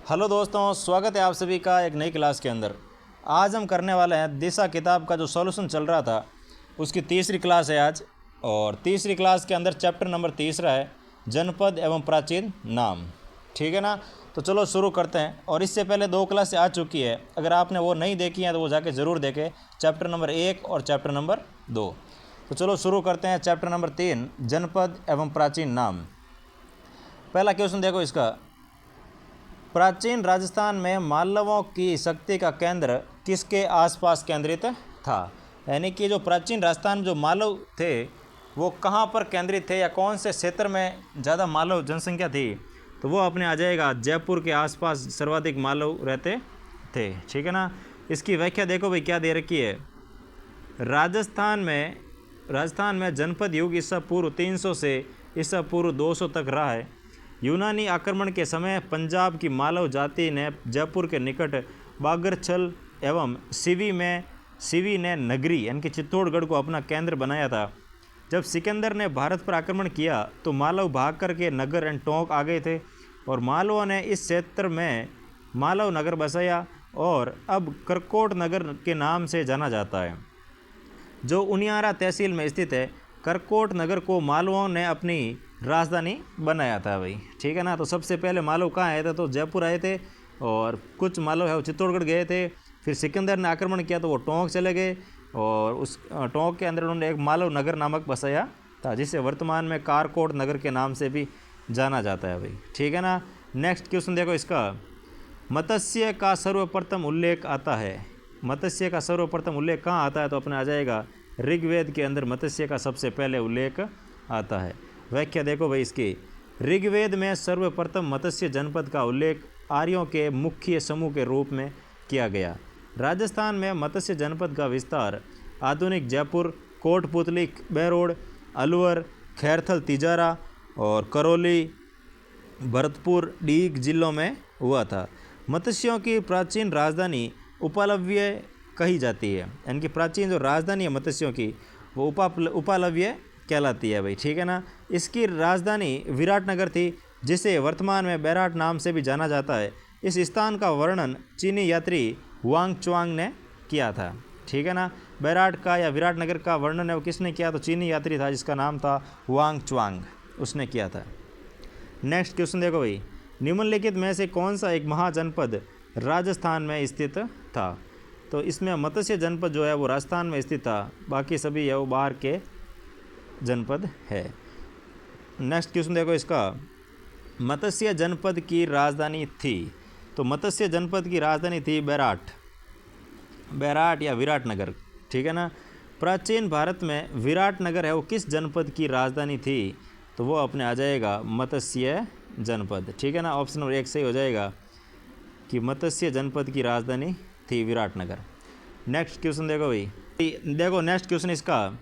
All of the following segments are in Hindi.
हेलो दोस्तों, स्वागत है आप सभी का एक नई क्लास के अंदर। आज हम करने वाले हैं दिशा किताब का जो सॉल्यूशन चल रहा था उसकी तीसरी क्लास है आज। और तीसरी क्लास के अंदर चैप्टर नंबर तीसरा है जनपद एवं प्राचीन नाम। ठीक है ना। तो चलो शुरू करते हैं। और इससे पहले दो क्लास आ चुकी है, अगर आपने वो नहीं देखी है तो वो जाके ज़रूर देखें, चैप्टर नंबर 1 और चैप्टर नंबर 2। तो चलो शुरू करते हैं। चैप्टर नंबर 3 जनपद एवं प्राचीन नाम। पहला क्वेश्चन देखो इसका। प्राचीन राजस्थान में मालवों की शक्ति का केंद्र किसके आसपास केंद्रित था? यानी कि जो प्राचीन राजस्थान में जो मालव थे वो कहाँ पर केंद्रित थे या कौन से क्षेत्र में ज़्यादा मालव जनसंख्या थी? तो वो अपने आ जाएगा जयपुर के आसपास सर्वाधिक मालव रहते थे। ठीक है ना। इसकी व्याख्या देखो भाई क्या दे रखी है। राजस्थान में जनपद युग ईसा पूर्व 300 से ईसा पूर्व 200 तक रहा है। यूनानी आक्रमण के समय पंजाब की मालव जाति ने जयपुर के निकट बागरछल एवं सिवी ने नगरी यानी कि चित्तौड़गढ़ को अपना केंद्र बनाया था। जब सिकंदर ने भारत पर आक्रमण किया तो मालव भाग कर के नगर एंड टोंक आ गए थे और मालवों ने इस क्षेत्र में मालव नगर बसाया और अब करकोट नगर के नाम से जाना जाता है, जो उनियारा तहसील में स्थित है। करकोट नगर को मालवों ने अपनी राजधानी बनाया था भाई। ठीक है ना। तो सबसे पहले मालव कहाँ आए थे? तो जयपुर आए थे और कुछ मालव है वो चित्तौड़गढ़ गए थे। फिर सिकंदर ने आक्रमण किया तो वो टोंक चले गए और उस टोंक के अंदर उन्होंने एक मालव नगर नामक बसाया था, जिसे वर्तमान में कारकोट नगर के नाम से भी जाना जाता है भाई। ठीक है ना। नेक्स्ट क्वेश्चन देखो इसका। मत्स्य का सर्वप्रथम उल्लेख आता है। मत्स्य का सर्वप्रथम उल्लेख कहाँ आता है? तो अपने आ जाएगा ऋग्वेद के अंदर मत्स्य का सबसे पहले उल्लेख आता है। व्याख्या देखो भाई इसकी। ऋग्वेद में सर्वप्रथम मत्स्य जनपद का उल्लेख आर्यों के मुख्य समूह के रूप में किया गया। राजस्थान में मत्स्य जनपद का विस्तार आधुनिक जयपुर, कोटपुतली, बेरोड, अलवर, खैरथल, तिजारा और करौली, भरतपुर, डीग जिलों में हुआ था। मत्स्यों की प्राचीन राजधानी उपालव्य कही जाती है, यानी कि प्राचीन जो राजधानी है मत्स्यों की वो उपालव्य कहलाती है भाई। ठीक है ना। इसकी राजधानी विराटनगर थी, जिसे वर्तमान में बैराट नाम से भी जाना जाता है। इस स्थान का वर्णन चीनी यात्री वांग चुआंग ने किया था। ठीक है ना। बैराट का या विराटनगर का वर्णन है वो किसने किया? तो चीनी यात्री था जिसका नाम था वांग चुआंग, उसने किया था। नेक्स्ट क्वेश्चन देखो भाई। निम्नलिखित में से कौन सा एक महाजनपद राजस्थान में स्थित था? तो इसमें मत्स्य जनपद जो है वो राजस्थान में स्थित था, बाकी सभी है वो बाहर के जनपद है। नेक्स्ट क्वेश्चन देखो इसका। मत्स्य जनपद की राजधानी थी। तो मत्स्य जनपद की राजधानी थी बैराट या विराटनगर। ठीक है ना। प्राचीन भारत में विराटनगर है वो किस जनपद की राजधानी थी? तो वो अपने आ जाएगा मत्स्य जनपद। ठीक है ना। ऑप्शन नंबर 1 सही हो जाएगा कि मत्स्य जनपद की राजधानी थी विराटनगर। नेक्स्ट क्वेश्चन देखो भाई। देखो नेक्स्ट क्वेश्चन इसका।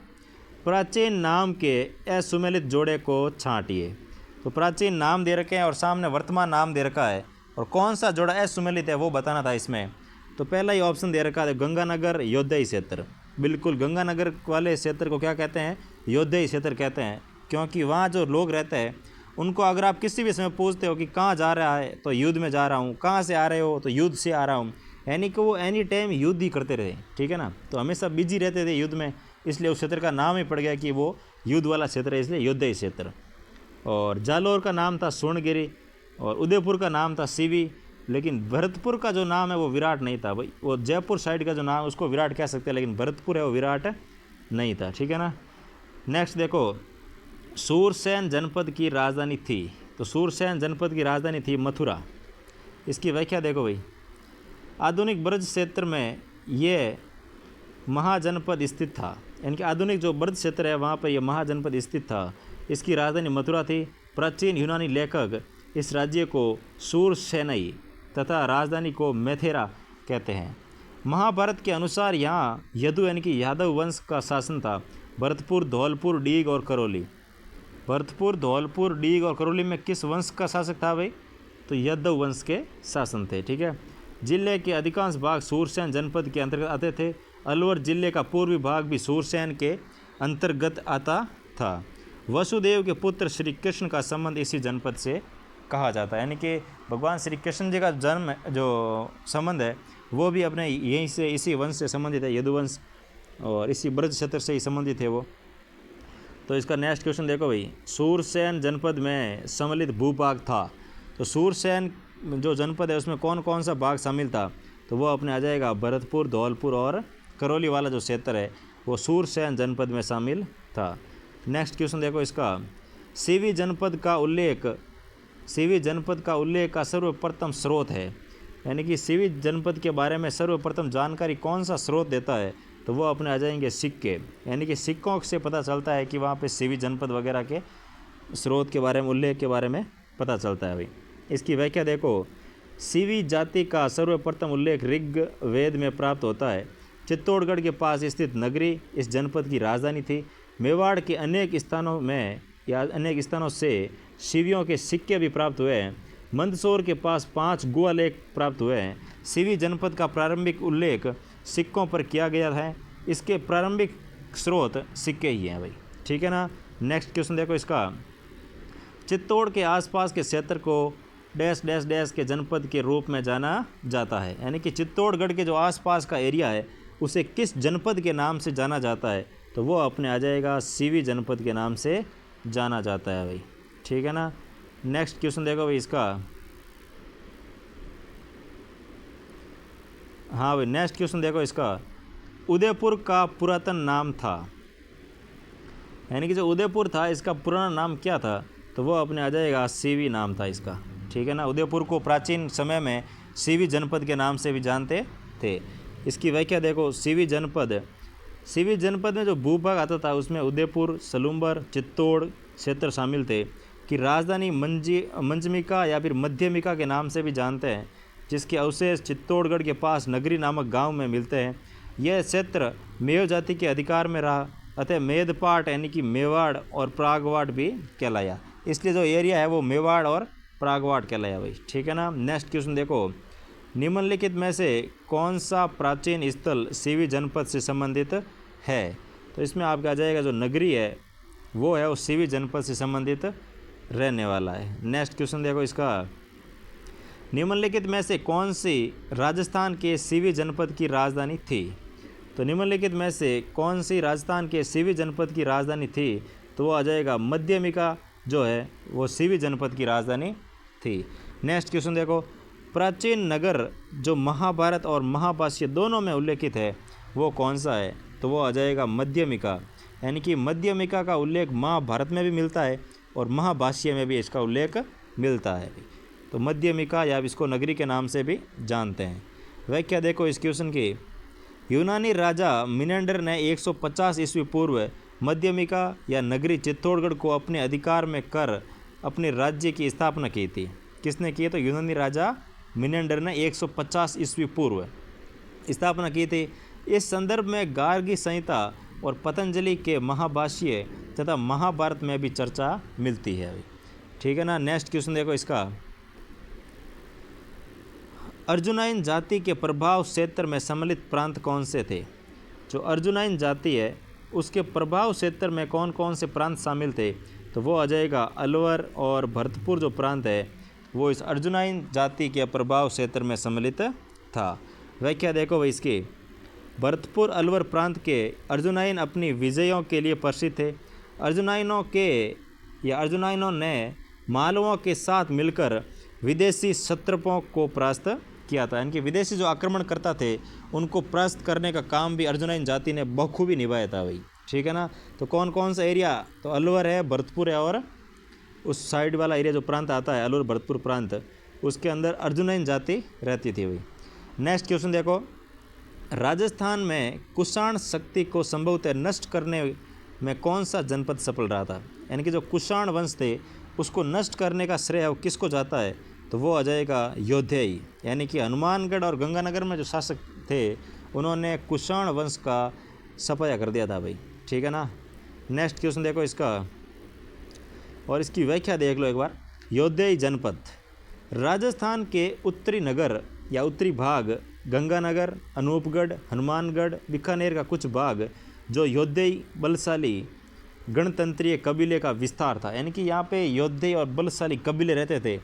प्राचीन नाम के असुमेलित जोड़े को छांटिए। तो प्राचीन नाम दे रखे हैं और सामने वर्तमान नाम दे रखा है और कौन सा जोड़ा असुमेलित है वो बताना था इसमें। तो पहला ही ऑप्शन दे रखा है गंगानगर योद्धई क्षेत्र। बिल्कुल गंगानगर वाले क्षेत्र को क्या कहते हैं? योद्धई क्षेत्र कहते हैं, क्योंकि वहाँ जो लोग रहते हैं उनको अगर आप किसी भी समय पूछते हो कि कहाँ जा रहा है तो युद्ध में जा रहा हूँ, कहाँ से आ रहे हो तो युद्ध से आ रहा हूँ, यानी कि वो एनी टाइम युद्ध ही करते रहे। ठीक है ना। तो हमेशा बिजी रहते थे युद्ध में, इसलिए उस क्षेत्र का नाम ही पड़ गया कि वो युद्ध वाला क्षेत्र है, इसलिए योद्धई क्षेत्र। और जालौर का नाम था स्वर्णगिरी और उदयपुर का नाम था सिवी, लेकिन भरतपुर का जो नाम है वो विराट नहीं था भाई। वो जयपुर साइड का जो नाम उसको विराट कह सकते हैं, लेकिन भरतपुर है वो विराट नहीं था। ठीक है ना। नेक्स्ट देखो। सूरसेन जनपद की राजधानी थी। तो सूरसेन जनपद की राजधानी थी मथुरा। इसकी व्याख्या देखो भाई। आधुनिक ब्रज क्षेत्र में ये महाजनपद स्थित था, यानी कि आधुनिक जो ब्रज क्षेत्र है वहाँ पर यह महाजनपद स्थित था। इसकी राजधानी मथुरा थी। प्राचीन यूनानी लेखक इस राज्य को सूरसेनई तथा राजधानी को मेथेरा कहते हैं। महाभारत के अनुसार यहाँ यदु यानी कि यादव वंश का शासन था। भरतपुर, धौलपुर, डीग और करौली। भरतपुर, धौलपुर, डीग और करौली में किस वंश का शासक था भाई? तो यादव वंश के शासन थे। ठीक है। जिले के अधिकांश भाग सूरसेन जनपद के अंतर्गत आते थे। अलवर जिले का पूर्वी भाग भी सूरसेन के अंतर्गत आता था। वसुदेव के पुत्र श्री कृष्ण का संबंध इसी जनपद से कहा जाता है। यानी कि भगवान श्री कृष्ण जी का जन्म जो संबंध है वो भी अपने यहीं से, इसी वंश से संबंधित है, यदुवंश, और इसी ब्रज क्षेत्र से ही संबंधित है वो। तो इसका नेक्स्ट क्वेश्चन देखो भाई, सूरसेन जनपद में सम्मिलित भूभाग था। तो सूरसेन जो जनपद है उसमें कौन कौन सा भाग शामिल था? तो वो अपने आ जाएगा भरतपुर, धौलपुर और करौली वाला जो क्षेत्र है वो सूरसेन जनपद में शामिल था। नेक्स्ट क्वेश्चन देखो इसका, सीवी जनपद का उल्लेख का सर्वप्रथम स्रोत है। यानी कि सीवी जनपद के बारे में सर्वप्रथम जानकारी कौन सा स्रोत देता है? तो वो अपने आ जाएंगे सिक्के। यानी कि सिक्कों से पता चलता है कि वहाँ पे सीवी जनपद वगैरह के स्रोत के बारे में, उल्लेख के बारे में पता चलता है भाई। इसकी व्याख्या देखो, सीवी जाति का सर्वप्रथम उल्लेख ऋग्वेद में प्राप्त होता है। चित्तौड़गढ़ के पास स्थित नगरी इस जनपद की राजधानी थी। मेवाड़ के अनेक स्थानों से शिवियों के सिक्के भी प्राप्त हुए हैं। मंदसौर के पास 5 गुहा लेख प्राप्त हुए हैं। सीवी जनपद का प्रारंभिक उल्लेख सिक्कों पर किया गया है। इसके प्रारंभिक स्रोत सिक्के ही हैं भाई, ठीक है ना। नेक्स्ट क्वेश्चन देखो इसका, चित्तौड़ के आसपास के क्षेत्र को डैश डैश डैश के जनपद के रूप में जाना जाता है। यानी कि चित्तौड़गढ़ के जो आसपास का एरिया है उसे किस जनपद के नाम से जाना जाता है? तो वो अपने आ जाएगा सीवी जनपद के नाम से जाना जाता है भाई, ठीक है ना। नेक्स्ट क्वेश्चन देखो भाई इसका, हाँ भाई नेक्स्ट क्वेश्चन देखो इसका, उदयपुर का पुरातन नाम था। यानी कि जो उदयपुर था इसका पुराना नाम क्या था? तो वो अपने आ जाएगा सीवी नाम था इसका, ठीक है ना। उदयपुर को प्राचीन समय में सीवी जनपद के नाम से भी जानते थे। इसकी व्याख्या देखो, सीवी जनपद में जो भूभाग आता था उसमें उदयपुर, सलूम्बर, चित्तौड़ क्षेत्र शामिल थे, कि राजधानी मंजमिका या फिर मध्यमिका के नाम से भी जानते हैं, जिसके अवशेष चित्तौड़गढ़ के पास नगरी नामक गांव में मिलते हैं। यह क्षेत्र मेव जाति के अधिकार में रहा, अतः मेदपाट यानी कि मेवाड़ और प्रागवाड़ भी कहलाया। इसलिए जो एरिया है वो मेवाड़ और प्रागवाड़ कहलाया भाई, ठीक है ना। नेक्स्ट क्वेश्चन देखो, निम्नलिखित में से कौन सा प्राचीन स्थल सीवी जनपद से संबंधित है? तो इसमें आपका आ जाएगा जो नगरी है वो है वो सीवी जनपद से संबंधित रहने वाला है। नेक्स्ट क्वेश्चन देखो इसका, निम्नलिखित में से कौन सी राजस्थान के सीवी जनपद की राजधानी थी? तो निम्नलिखित में से कौन सी राजस्थान के सीवी जनपद की राजधानी थी? तो वो आ जाएगा मध्यमिका जो है वो सीवी जनपद की राजधानी थी। नेक्स्ट क्वेश्चन देखो, प्राचीन नगर जो महाभारत और महाभाष्य दोनों में उल्लेखित है वो कौन सा है? तो वो आ जाएगा मध्यमिका। यानी कि मध्यमिका का उल्लेख महाभारत में भी मिलता है और महाभाष्य में भी इसका उल्लेख मिलता है। तो मध्यमिका या इसको नगरी के नाम से भी जानते हैं। व्याख्या देखो इस क्वेश्चन की, यूनानी राजा मिनेंडर ने 150 ईस्वी पूर्व मध्यमिका या नगरी चित्तौड़गढ़ को अपने अधिकार में कर अपने राज्य की स्थापना की थी। किसने की? तो यूनानी राजा मिनेंडर ने 150 ईस्वी पूर्व स्थापना की थी। इस संदर्भ में गार्गी संहिता और पतंजलि के महाभाष्य तथा महाभारत में भी चर्चा मिलती है, ठीक है ना। नेक्स्ट क्वेश्चन देखो इसका, अर्जुनाइन जाति के प्रभाव क्षेत्र में सम्मिलित प्रांत कौन से थे? जो अर्जुनाइन जाति है उसके प्रभाव क्षेत्र में कौन कौन से प्रांत शामिल थे? तो वो आ जाएगा अलवर और भरतपुर जो प्रांत है वो इस अर्जुनाइन जाति के प्रभाव क्षेत्र में सम्मिलित था। व्याख्या देखो भाई इसकी, भरतपुर अलवर प्रांत के अर्जुनाइन अपनी विजयों के लिए प्रसिद्ध थे। अर्जुनाइनों ने मालवों के साथ मिलकर विदेशी क्षत्रपों को परास्त किया था। इनके विदेशी जो आक्रमण करता थे उनको परास्त करने का काम भी अर्जुनाइन जाति ने बखूबी निभाया था भाई, ठीक है ना। तो कौन कौन सा एरिया? तो अलवर है, भरतपुर है और उस साइड वाला एरिया जो प्रांत आता है अलवर भरतपुर प्रांत, उसके अंदर अर्जुनाइन जाति रहती थी भाई। नेक्स्ट क्वेश्चन देखो, राजस्थान में कुषाण शक्ति को संभवतः नष्ट करने में कौन सा जनपद सफल रहा था? यानी कि जो कुषाण वंश थे उसको नष्ट करने का श्रेय किसको जाता है? तो वो आ जाएगा योधेय। यानी कि हनुमानगढ़ और गंगानगर में जो शासक थे उन्होंने कुषाण वंश का सफाया कर दिया था भाई, ठीक है ना। नेक्स्ट क्वेश्चन देखो इसका और इसकी व्याख्या देख लो एक बार। योधेय जनपद राजस्थान के उत्तरी नगर या उत्तरी भाग, गंगानगर, अनूपगढ़, हनुमानगढ़, बीकानेर का कुछ भाग जो योधेय बलशाली गणतंत्रीय कबीले का विस्तार था। यानी कि यहाँ पे योधेय और बलशाली कबीले रहते थे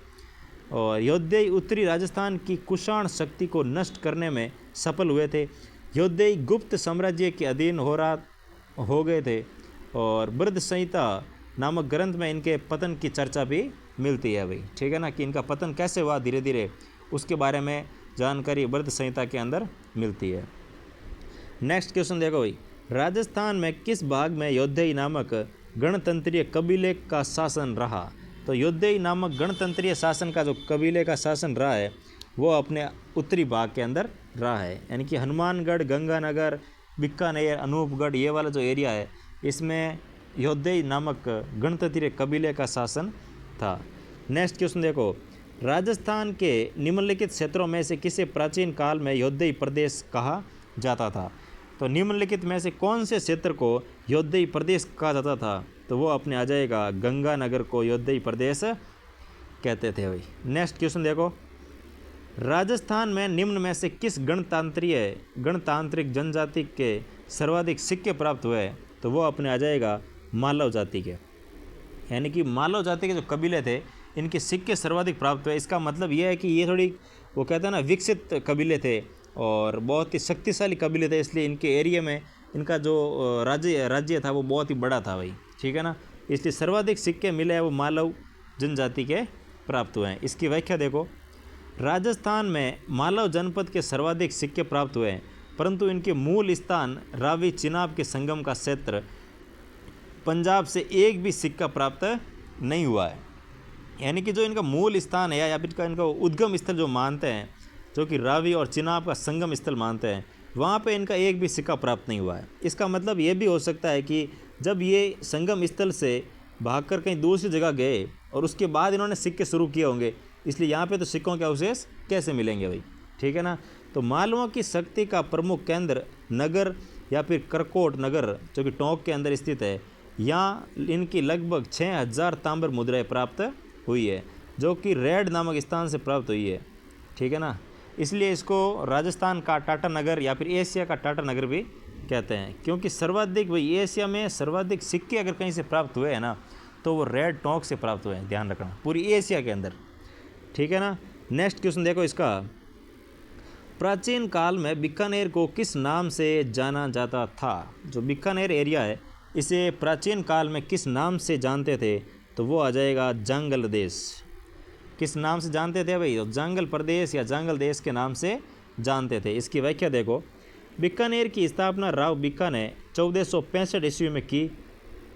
और योद्धेय उत्तरी राजस्थान की कुषाण शक्ति को नष्ट करने में सफल हुए थे। योद्धेय गुप्त साम्राज्य के अधीन हो गए थे और बृहद संहिता नामक ग्रंथ में इनके पतन की चर्चा भी मिलती है भाई, ठीक है ना, कि इनका पतन कैसे हुआ धीरे धीरे, उसके बारे में जानकारी बृहद संहिता के अंदर मिलती है। नेक्स्ट क्वेश्चन देखो भाई, राजस्थान में किस भाग में योद्धेय नामक गणतंत्रीय कबीले का शासन रहा? तो योद्धेय नामक गणतंत्रीय शासन का जो कबीले का शासन रहा है वो अपने उत्तरी भाग के अंदर रहा है, यानी कि हनुमानगढ़, गंगानगर, बीकानेर, अनूपगढ़, ये वाला जो एरिया है इसमें योद्धेय नामक गणतंत्रीय कबीले का शासन था। नेक्स्ट क्वेश्चन देखो, राजस्थान के निम्नलिखित क्षेत्रों में से किसे प्राचीन काल में योद्धेय प्रदेश कहा जाता था? तो निम्नलिखित में से कौन से क्षेत्र को योद्धेय प्रदेश कहा जाता था? तो वो अपने आ जाएगा गंगानगर को योद्धेय प्रदेश कहते थे भाई। नेक्स्ट क्वेश्चन देखो, राजस्थान में निम्न में से किस गणतांत्रिक जनजाति के सर्वाधिक सिक्के प्राप्त हुए? तो वो अपने आ जाएगा मालव जाति के, यानी कि मालव जाति के जो कबीले थे इनके सिक्के सर्वाधिक प्राप्त हुए। इसका मतलब ये है कि ये थोड़ी वो कहते हैं ना विकसित कबीले थे और बहुत ही शक्तिशाली कबीले थे, इसलिए इनके एरिया में इनका जो राज्य था वो बहुत ही बड़ा था भाई, ठीक है ना, इसलिए सर्वाधिक सिक्के मिले हैं वो मालव जनजाति के प्राप्त हुए हैं। इसकी व्याख्या देखो, राजस्थान में मालव जनपद के सर्वाधिक सिक्के प्राप्त हुए हैं, परंतु इनके मूल स्थान रावी चिनाब के संगम का क्षेत्र पंजाब से एक भी सिक्का प्राप्त नहीं हुआ है, यानी कि जो इनका मूल स्थान है या फिर इनका उद्गम स्थल जो मानते हैं, जो कि रावी और चिनाब का संगम स्थल मानते हैं, वहाँ पे इनका एक भी सिक्का प्राप्त नहीं हुआ है। इसका मतलब ये भी हो सकता है कि जब ये संगम स्थल से भागकर कहीं दूसरी जगह गए और उसके बाद इन्होंने सिक्के शुरू किए होंगे, इसलिए यहाँ पे तो सिक्कों के अवशेष कैसे मिलेंगे भाई, ठीक है ना। तो मालवों की शक्ति का प्रमुख केंद्र नगर या फिर करकोट नगर जो कि टोंक के अंदर स्थित है, यहाँ इनकी लगभग 6000 ताम्र मुद्राएं प्राप्त हुई है, जो कि रेड नामक स्थान से प्राप्त हुई है, ठीक है ना। इसलिए इसको राजस्थान का टाटा नगर या फिर एशिया का टाटा नगर भी कहते हैं, क्योंकि सर्वाधिक भाई एशिया में सर्वाधिक सिक्के अगर कहीं से प्राप्त हुए हैं ना तो वो रेड टोंक से प्राप्त हुए हैं, ध्यान रखना, पूरी एशिया के अंदर, ठीक है ना। नेक्स्ट क्वेश्चन देखो इसका, प्राचीन काल में बीकानेर को किस नाम से जाना जाता था? जो बीकानेर एरिया है इसे प्राचीन काल में किस नाम से जानते थे? तो वो आ जाएगा जांगल देश। किस नाम से जानते थे भाई? तो जांगल प्रदेश या जांगल देश के नाम से जानते थे। इसकी व्याख्या देखो, बीकानेर की स्थापना राव बीका ने 1465 ईस्वी में की।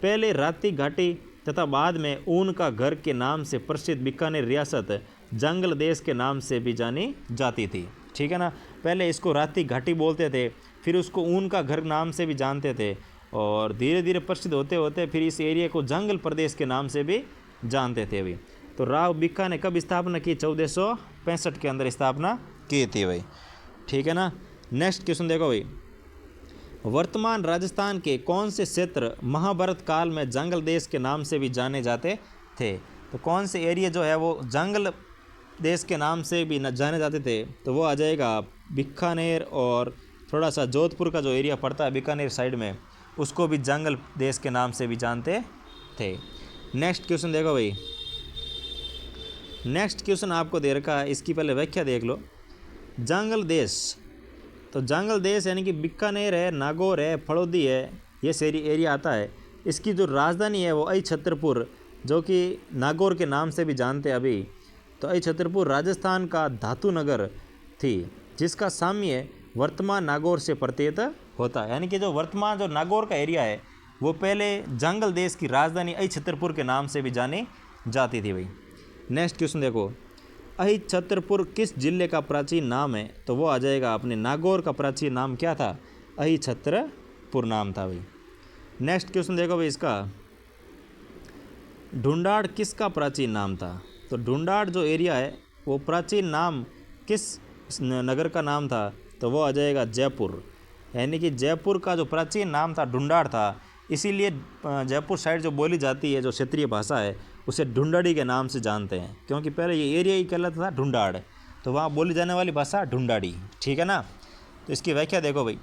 पहले राती घाटी तथा बाद में ऊन का घर के नाम से प्रसिद्ध बीकानेर रियासत जांगल देश के नाम से भी जानी जाती थी, ठीक है ना। पहले इसको राती घाटी बोलते थे, फिर उसको ऊन का घर नाम से भी जानते थे और धीरे धीरे प्रसिद्ध होते होते फिर इस एरिया को जांगल प्रदेश के नाम से भी जानते थे भाई। तो राव बीका ने कब स्थापना की? 1465 के अंदर स्थापना की थी भाई, ठीक है ना। नेक्स्ट क्वेश्चन देखो भाई, वर्तमान राजस्थान के कौन से क्षेत्र महाभारत काल में जांगल देश के नाम से भी जाने जाते थे? तो कौन से एरिया जो है वो जांगल देश के नाम से भी जाने जाते थे? तो वो आ जाएगा बीकानेर और थोड़ा सा जोधपुर का जो एरिया पड़ता है बीकानेर साइड में, उसको भी जांगल देश के नाम से भी जानते थे। नेक्स्ट क्वेश्चन देखो भाई, नेक्स्ट क्वेश्चन आपको दे रखा है, इसकी पहले व्याख्या देख लो। जांगल देश, तो जांगल देश यानी कि बीकानेर है, नागौर है, फड़ौदी है, ये सारी एरिया आता है। इसकी जो राजधानी है वो छतरपुर, जो कि नागौर के नाम से भी जानते हैं अभी। तो छतरपुर राजस्थान का धातु नगर थी, जिसका साम्य वर्तमान नागौर से प्रतीत होता है, यानी कि जो वर्तमान जो नागौर का एरिया है वो पहले जांगल देश की राजधानी छतरपुर के नाम से भी जानी जाती थी भाई। नेक्स्ट क्वेश्चन देखो, छतरपुर किस जिले का प्राचीन नाम है? तो वो आ जाएगा अपने नागौर का प्राचीन नाम क्या था? छतरपुर नाम था भाई। नेक्स्ट क्वेश्चन देखो भाई इसका, ढूंढाड़ किसका प्राचीन नाम था? तो ढूंढाड़ जो एरिया है वो प्राचीन नाम किस नगर का नाम था? तो वो आ जाएगा जयपुर, यानी कि जयपुर का जो प्राचीन नाम था ढूंढाड़ था, इसीलिए जयपुर साइड जो बोली जाती है जो क्षेत्रीय भाषा है उसे ढूंढाड़ी के नाम से जानते हैं, क्योंकि पहले ये एरिया ही कहलाता था ढूंढाड़, तो वहाँ बोली जाने वाली भाषा ढूंढाड़ी, ठीक है ना। तो इसकी व्याख्या देखो भाई,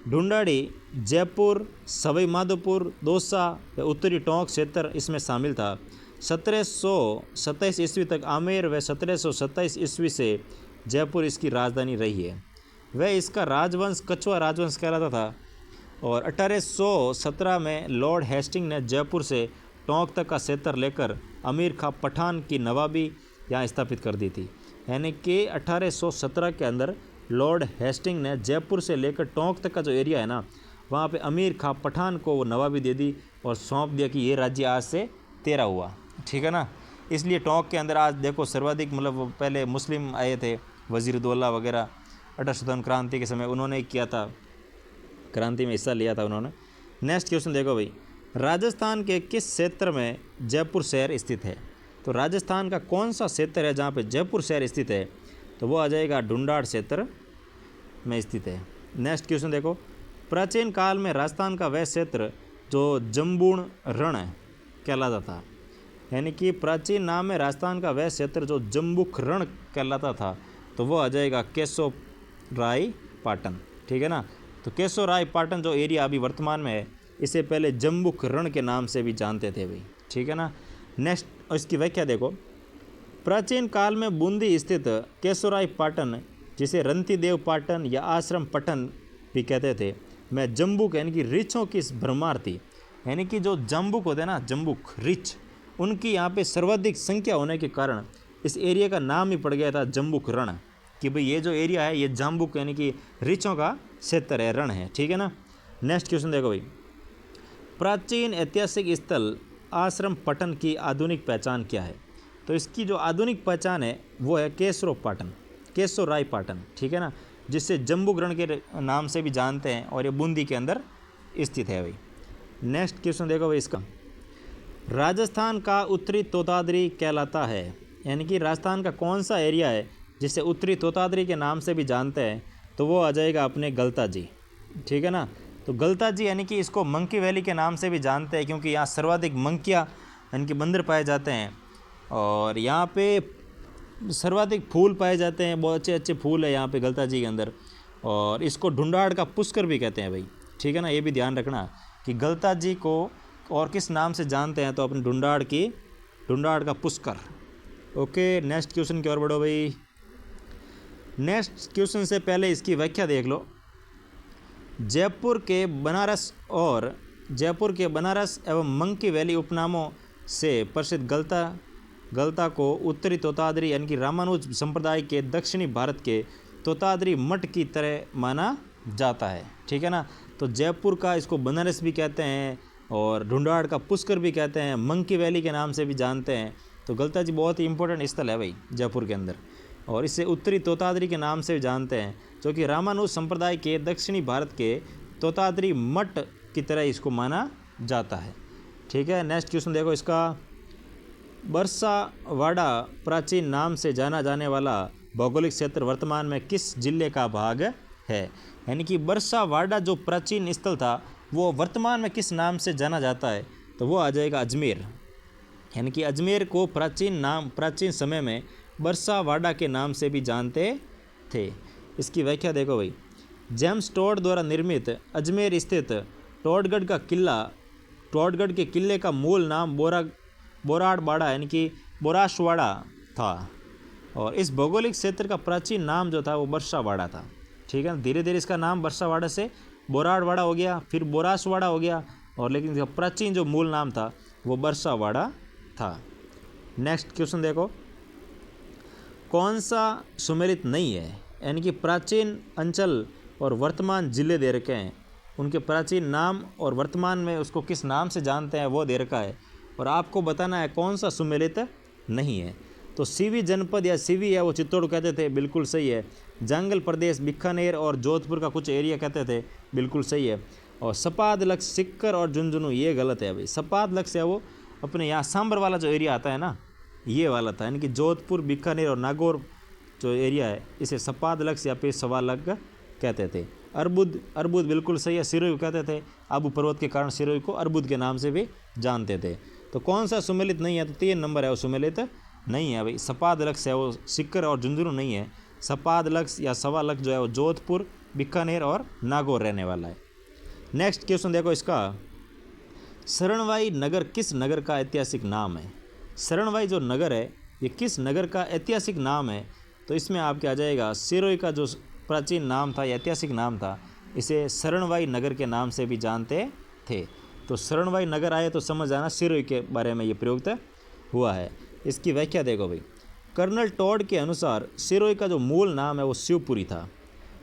ढूंढाड़ी जयपुर, सवाई माधोपुर, दौसा, उत्तरी टोंक क्षेत्र इसमें शामिल था। 1727 ईस्वी तक आमेर व 1727 ईस्वी से जयपुर इसकी राजधानी रही है। वह इसका राजवंश कछुआ राजवंश कहलाता था। और 1817 में लॉर्ड हेस्टिंग ने जयपुर से टोंक तक का क्षेत्र लेकर अमीर खां पठान की नवाबी यहाँ स्थापित कर दी थी। यानी कि 1817 के अंदर लॉर्ड हेस्टिंग ने जयपुर से लेकर टोंक तक का जो एरिया है ना, वहाँ पे अमीर खां पठान को वो नवाबी दे दी और सौंप दिया कि ये राज्य आज से तेरा हुआ। ठीक है ना। इसलिए टोंक के अंदर आज देखो सर्वाधिक मतलब पहले मुस्लिम आए थे, वजीरुद्दौला वगैरह 1857 क्रांति के समय उन्होंने किया था, क्रांति में हिस्सा लिया था उन्होंने। नेक्स्ट क्वेश्चन देखो भाई, राजस्थान के किस क्षेत्र में जयपुर शहर स्थित है? तो राजस्थान का कौन सा क्षेत्र है जहाँ पे जयपुर शहर स्थित है? तो वो आ जाएगा ढूंढाड़ क्षेत्र में स्थित है। नेक्स्ट क्वेश्चन देखो, प्राचीन काल में राजस्थान का वह क्षेत्र जो जम्बूण रण कहलाता था, यानी कि प्राचीन नाम में राजस्थान का वह क्षेत्र जो जम्बुक रण कहलाता था, तो वो आ जाएगा केशव राय पाटन। ठीक है ना। तो केशव राय पाटन जो एरिया अभी वर्तमान में है, इसे पहले जम्बुक रण के नाम से भी जानते थे भाई। ठीक है ना। नेक्स्ट इसकी व्याख्या देखो, प्राचीन काल में बूंदी स्थित केशवराय पाटन, जिसे रंतीदेव पाटन या आश्रम पटन भी कहते थे, में जम्बुक यानी कि रीछों की भरमार थी। यानी कि जो जम्बुक होते हैं ना, जम्बुक रीछ, उनकी यहाँ पे सर्वाधिक संख्या होने के कारण इस एरिया का नाम ही पड़ गया था जम्बुक रण, कि भाई ये जो एरिया है ये जम्बुक यानी कि रीछों का क्षेत्र है, रण है। ठीक है ना। नेक्स्ट क्वेश्चन देखो भाई, प्राचीन ऐतिहासिक स्थल आश्रम पटन की आधुनिक पहचान क्या है? तो इसकी जो आधुनिक पहचान है वो है केशव राय पाटन। ठीक है ना, जिससे जम्बुक रण के नाम से भी जानते हैं और ये बूंदी के अंदर स्थित है भाई। नेक्स्ट क्वेश्चन देखो भाई, इसका राजस्थान का उत्तरी तोताद्री कहलाता है, यानी कि राजस्थान का कौन सा एरिया है जिसे उत्तरी तोताद्री के नाम से भी जानते हैं? तो वो आ जाएगा अपने गलता जी। ठीक है ना। तो गलता जी यानी कि इसको मंकी वैली के नाम से भी जानते हैं, क्योंकि यहाँ सर्वाधिक मंकिया यानी कि बंदर पाए जाते हैं और यहाँ पे सर्वाधिक फूल पाए जाते हैं, बहुत अच्छे अच्छे फूल है यहाँ पे गलता जी के अंदर। और इसको ढूंढाड़ का पुष्कर भी कहते हैं भाई। ठीक है ना, ये भी ध्यान रखना कि गलता जी को और किस नाम से जानते हैं, तो अपने ढूंढाड़ का पुष्कर। ओके, नेक्स्ट क्वेश्चन की ओर बढ़ो भाई। नेक्स्ट क्वेश्चन से पहले इसकी व्याख्या देख लो। जयपुर के बनारस एवं मंकी वैली उपनामों से प्रसिद्ध गलता को उत्तरी तोताद्री यानी कि रामानुज संप्रदाय के दक्षिणी भारत के तोताद्री मठ की तरह माना जाता है। ठीक है ना। तो जयपुर का इसको बनारस भी कहते हैं और ढूंढाड़ का पुष्कर भी कहते हैं, मंकी वैली के नाम से भी जानते हैं। तो गलता जी बहुत ही इंपॉर्टेंट स्थल है भाई जयपुर के अंदर, और इसे उत्तरी तोताद्री के नाम से भी जानते हैं, जो कि रामानुज संप्रदाय के दक्षिणी भारत के तोताद्री मठ की तरह इसको माना जाता है। ठीक है। नेक्स्ट क्वेश्चन देखो, इसका बरसावाड़ा प्राचीन नाम से जाना जाने वाला भौगोलिक क्षेत्र वर्तमान में किस जिले का भाग है? यानी कि बरसावाड़ा जो प्राचीन स्थल था वो वर्तमान में किस नाम से जाना जाता है? तो वो आ जाएगा अजमेर। यानी कि अजमेर को प्राचीन समय में बरसावाड़ा के नाम से भी जानते थे। इसकी व्याख्या देखो भाई, जेम्स टोड द्वारा निर्मित अजमेर स्थित टोडगढ़ के किले का मूल नाम बोराड़बाड़ा यानी कि बोराशवाड़ा था, और इस भौगोलिक क्षेत्र का प्राचीन नाम जो था वो बरसावाड़ा था। ठीक है। धीरे धीरे इसका नाम बरसावाड़ा से बोराड़वाड़ा हो गया, फिर बोराशवाड़ा हो गया, और लेकिन इसका प्राचीन जो मूल नाम था वो बरसावाड़ा था। नेक्स्ट क्वेश्चन देखो, कौन सा सुमेलित नहीं है? यानी कि प्राचीन अंचल और वर्तमान जिले दे रखे हैं, उनके प्राचीन नाम और वर्तमान में उसको किस नाम से जानते हैं वो दे रखा है, और आपको बताना है कौन सा सुमेलित नहीं है। तो सीवी जनपद या सीवी है वो चित्तौड़ कहते थे, बिल्कुल सही है। जंगल प्रदेश बीकानेर और जोधपुर का कुछ एरिया कहते थे, बिल्कुल सही है। और सपाद लक्ष्य सिक्कर और झुंझुनू ये गलत है भाई। सपाद लक्ष्य है वो अपने यहाँ सांबर वाला जो एरिया आता है ना, ये वाला था, यानी कि जोधपुर बीकानेर और नागौर जो एरिया है इसे सपाद लक्ष्य या फिर सवा लग कहते थे। अर्बुद बिल्कुल सही है, सिरोही कहते थे, आबू पर्वत के कारण सिरोही को अर्बुद के नाम से भी जानते थे। तो कौन सा सुमेलित नहीं है? तो 3 नंबर है वो सुमेलित नहीं है भाई। सपाद लक्ष्य है वो सिक्कर और झुंझुनू नहीं है। सपाद लक्ष्य या सवा लक्ष्य जो है वो जोधपुर बीकानेर और नागौर रहने वाला है। नेक्स्ट क्वेश्चन देखो, इसका शरणवाई नगर किस नगर का ऐतिहासिक नाम है? शरणवाई जो नगर है ये किस नगर का ऐतिहासिक नाम है, तो इसमें आपके आ जाएगा सिरोही का जो प्राचीन नाम था या ऐतिहासिक नाम था, इसे शरणवाई नगर के नाम से भी जानते थे। तो शरणवाई नगर आए तो समझ आना सिरोही के बारे में ये प्रयुक्त हुआ है। इसकी व्याख्या देखो भाई, कर्नल टॉड के अनुसार सिरोही का जो मूल नाम है वो शिवपुरी था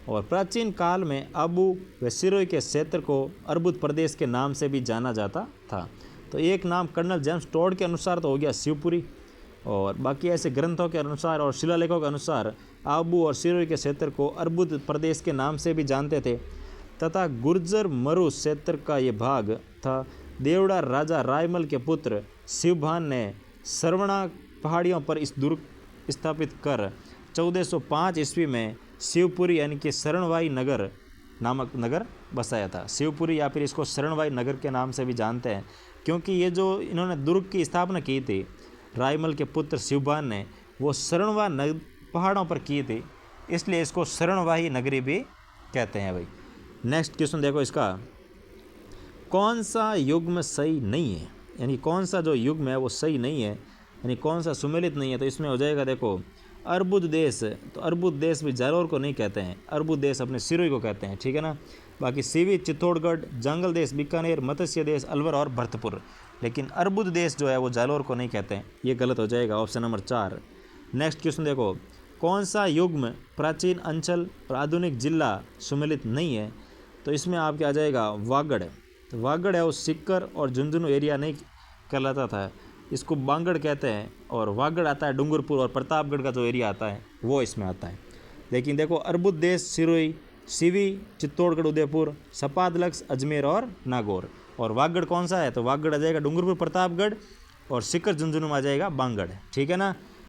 और प्राचीन काल में अबू व सिरोही के क्षेत्र को अर्बुद प्रदेश के नाम से भी जाना जाता था। तो एक नाम कर्नल जेम्स टॉड के अनुसार तो हो गया शिवपुरी, और बाकी ऐसे ग्रंथों के अनुसार और शिलालेखों के अनुसार आबू और सिरोही के क्षेत्र को अर्बुद प्रदेश के नाम से भी जानते थे तथा गुर्जर मरु क्षेत्र का ये भाग था। देवड़ा राजा रायमल के पुत्र शिवभान ने सरवणा पहाड़ियों पर इस दुर्ग स्थापित कर 1405 ईस्वी में शिवपुरी यानी कि शरणवाई नगर नामक नगर बसाया था। शिवपुरी या फिर इसको शरणवाई नगर के नाम से भी जानते हैं, क्योंकि ये जो इन्होंने दुर्ग की स्थापना की थी रायमल के पुत्र शिवभान ने, वो शरणवा पहाड़ों पर की थी, इसलिए इसको शरणवाही नगरी भी कहते हैं भाई। नेक्स्ट क्वेश्चन देखो इसका, कौन सा युग्म सही नहीं है, यानी कौन सा जो युग्म है वो सही नहीं है, यानी कौन सा सुमेलित नहीं है, तो इसमें हो जाएगा देखो अर्बुद देश। तो अर्बुद देश भी जालोर को नहीं कहते हैं, अर्बुद देश अपने सिरोही को कहते हैं, ठीक है ना। बाकी सीवी चित्तौड़गढ़, जंगल देश बीकानेर, मत्स्य देश अलवर और भरतपुर, लेकिन अर्बुद देश जो है वो जालोर को नहीं कहते हैं, ये गलत हो जाएगा, ऑप्शन नंबर 4। नेक्स्ट क्वेश्चन देखो, कौन सा युग्म प्राचीन अंचल और आधुनिक जिला सुमेलित नहीं है, तो इसमें आपके आ जाएगा वागड़। तो वागड़ है वो सिक्कर और झुंझुनू एरिया नहीं कहलाता था, इसको बांगड़ कहते हैं, और वागड़ आता है डूंगरपुर और प्रतापगढ़ का जो एरिया आता है वो इसमें आता है। लेकिन देखो अर्बुद देश सिरोही, सीवी चित्तौड़गढ़ उदयपुर, सपादलक्स अजमेर और नागौर, और वागड़ कौन सा है, तो वागड़ आ जाएगा डूंगरपुर प्रतापगढ़, और सिक्कर झुंझुनू आ जाएगा बांगड़, ठीक है ना।